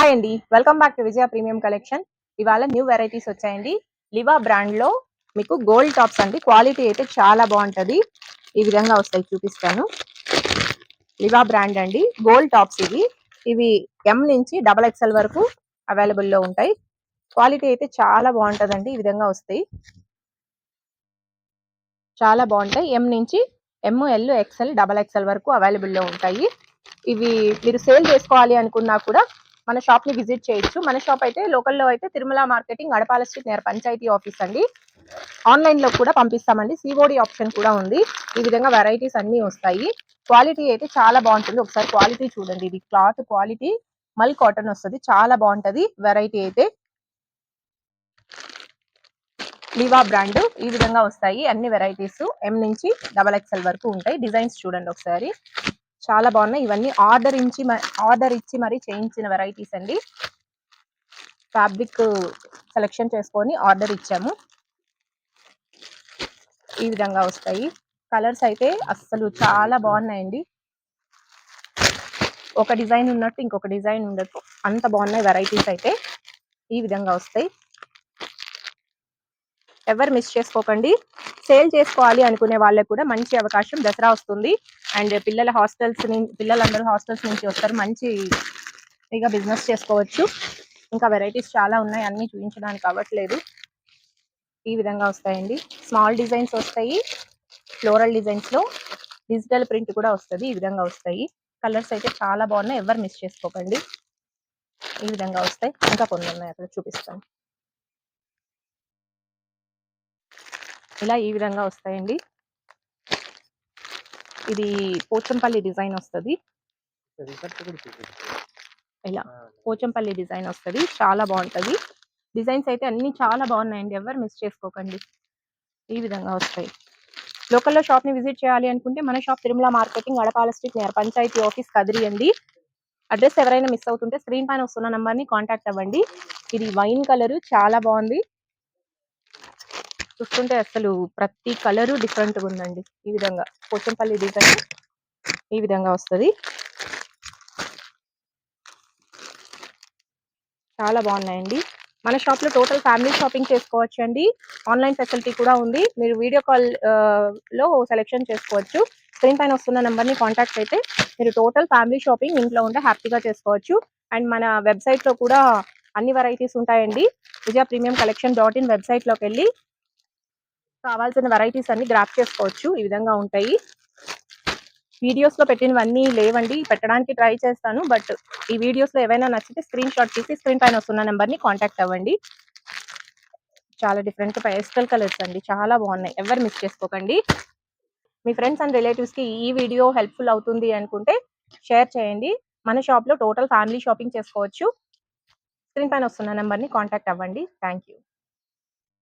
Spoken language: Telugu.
హాయ్ అండి, welcome back to Vijaya premium collection. ఇవాళ న్యూ వెరైటీస్ వచ్చాయండి. లివా బ్రాండ్ లో మీకు గోల్డ్ టాప్స్ అండి. క్వాలిటీ అయితే చాలా బాగుంటది. ఈ విధంగా వస్తాయి, చూపిస్తాను. లివా బ్రాండ్ అండి, గోల్డ్ టాప్స్ ఇవి ఎం నుంచి XXL వరకు అవైలబుల్ లో ఉంటాయి. క్వాలిటీ అయితే చాలా బాగుంటదండి. ఈ విధంగా వస్తాయి, చాలా బాగుంటాయి. ఎం నుంచి ML XL XXL వరకు అవైలబుల్ లో ఉంటాయి. ఇవి మీరు సేల్ చేసుకోవాలి అనుకున్నా కూడా మన షాప్ ని విజిట్ చేయొచ్చు. మన షాప్ అయితే లోకల్లో అయితే Tirumala marketing, Adapala street near panchayati office అండి. ఆన్లైన్ లో కూడా పంపిస్తామండి, సిఓడి ఆప్షన్ కూడా ఉంది. ఈ విధంగా వెరైటీస్ అన్ని వస్తాయి. క్వాలిటీ అయితే చాలా బాగుంటుంది. ఒకసారి క్వాలిటీ చూడండి. ఇది క్లాత్ క్వాలిటీ మల్ కాటన్ వస్తుంది, చాలా బాగుంటది. వెరైటీ అయితే లివా బ్రాండ్ ఈ విధంగా వస్తాయి. అన్ని వెరైటీస్ ఎం నుంచి XXL వరకు ఉంటాయి. డిజైన్స్ చూడండి ఒకసారి, చాలా బాగున్నాయి. ఇవన్నీ ఆర్డర్ ఇచ్చి మరి చేయించిన వెరైటీస్ అండి. ఫ్యాబ్రిక్ సెలెక్షన్ చేసుకొని ఆర్డర్ ఇచ్చాము. ఈ విధంగా వస్తాయి. కలర్స్ అయితే అస్సలు చాలా బాగున్నాయండి. ఒక డిజైన్ ఉన్నట్టు ఇంకొక డిజైన్ ఉండదు, అంత బాగున్నాయి వెరైటీస్ అయితే. ఈ విధంగా వస్తాయి, ఎవరు మిస్ చేసుకోకండి. సేల్ చేసుకోవాలి అనుకునే వాళ్ళకి కూడా మంచి అవకాశం. దసరా వస్తుంది అండ్ పిల్లలందరూ హాస్టల్స్ నుంచి వస్తారు. మంచి ఇక బిజినెస్ చేసుకోవచ్చు. ఇంకా వెరైటీస్ చాలా ఉన్నాయి, అన్ని చూపించడానికి అవ్వట్లేదు. ఈ విధంగా వస్తాయండి. స్మాల్ డిజైన్స్ వస్తాయి, ఫ్లోరల్ డిజైన్స్ లో డిజిటల్ ప్రింట్ కూడా వస్తుంది. ఈ విధంగా వస్తాయి. కలర్స్ అయితే చాలా బాగున్నాయి, ఎవరు మిస్ చేసుకోకండి. ఈ విధంగా వస్తాయి. ఇంకా కొన్ని ఉన్నాయి, అక్కడ చూపిస్తాను. ఇలా ఈ విధంగా వస్తాయండి. ఇది పోచంపల్లి డిజైన్ వస్తుంది. ఇలా పోచంపల్లి డిజైన్ వస్తుంది, చాలా బాగుంటది. డిజైన్స్ అయితే అన్ని చాలా బాగున్నాయండి, ఎవరు మిస్ చేసుకోకండి. ఈ విధంగా వస్తాయి. లోకల్లో షాప్ ని విజిట్ చేయాలి అనుకుంటే మన shop Tirumala marketing, Adapala street near panchayati office, Kadiri అండి. అడ్రస్ ఎవరైనా మిస్ అవుతుంటే స్క్రీన్ పైన వస్తున్న నంబర్ ని కాంటాక్ట్ అవ్వండి. ఇది వైన్ కలర్, చాలా బాగుంది. చూస్తుంటే అసలు ప్రతి కలరు డిఫరెంట్ గా ఉందండి. ఈ విధంగా పోచంపల్లి డిజైన్ ఈ విధంగా వస్తుంది, చాలా బాగున్నాయండి. మన షాప్ లో టోటల్ ఫ్యామిలీ షాపింగ్ చేసుకోవచ్చు అండి. ఆన్లైన్ ఫెసిలిటీ కూడా ఉంది. మీరు వీడియో కాల్ లో సెలెక్షన్ చేసుకోవచ్చు. స్క్రీన్ పైన వస్తున్న నెంబర్ ని కాంటాక్ట్ అయితే మీరు టోటల్ ఫ్యామిలీ షాపింగ్ ఇంట్లో ఉంటే హ్యాపీగా చేసుకోవచ్చు. అండ్ మన వెబ్సైట్ లో కూడా అన్ని వెరైటీస్ ఉంటాయండి. విజయ ప్రీమియం కలెక్షన్ .in వెబ్సైట్ లోకి వెళ్ళి కావాల్సిన వెరైటీస్ అన్ని గ్రాప్ చేసుకోవచ్చు. ఈ విధంగా ఉంటాయి. వీడియోస్ లో పెట్టినవన్నీ లేవండి, పెట్టడానికి ట్రై చేస్తాను. బట్ ఈ వీడియోస్ లో ఏవైనా నచ్చితే స్క్రీన్ షాట్ తీసి స్క్రీన్ పైన వస్తున్న నెంబర్ ని కాంటాక్ట్ అవ్వండి. చాలా డిఫరెంట్ పేస్టల్ కలర్స్ అండి, చాలా బాగున్నాయి, ఎవరు మిస్ చేసుకోకండి. మీ ఫ్రెండ్స్ అండ్ రిలేటివ్స్ కి ఈ వీడియో హెల్ప్ఫుల్ అవుతుంది అనుకుంటే షేర్ చేయండి. మన షాప్ లో టోటల్ ఫ్యామిలీ షాపింగ్ చేసుకోవచ్చు. స్క్రీన్ పైన వస్తున్న నెంబర్ ని కాంటాక్ట్ అవ్వండి. Thank you.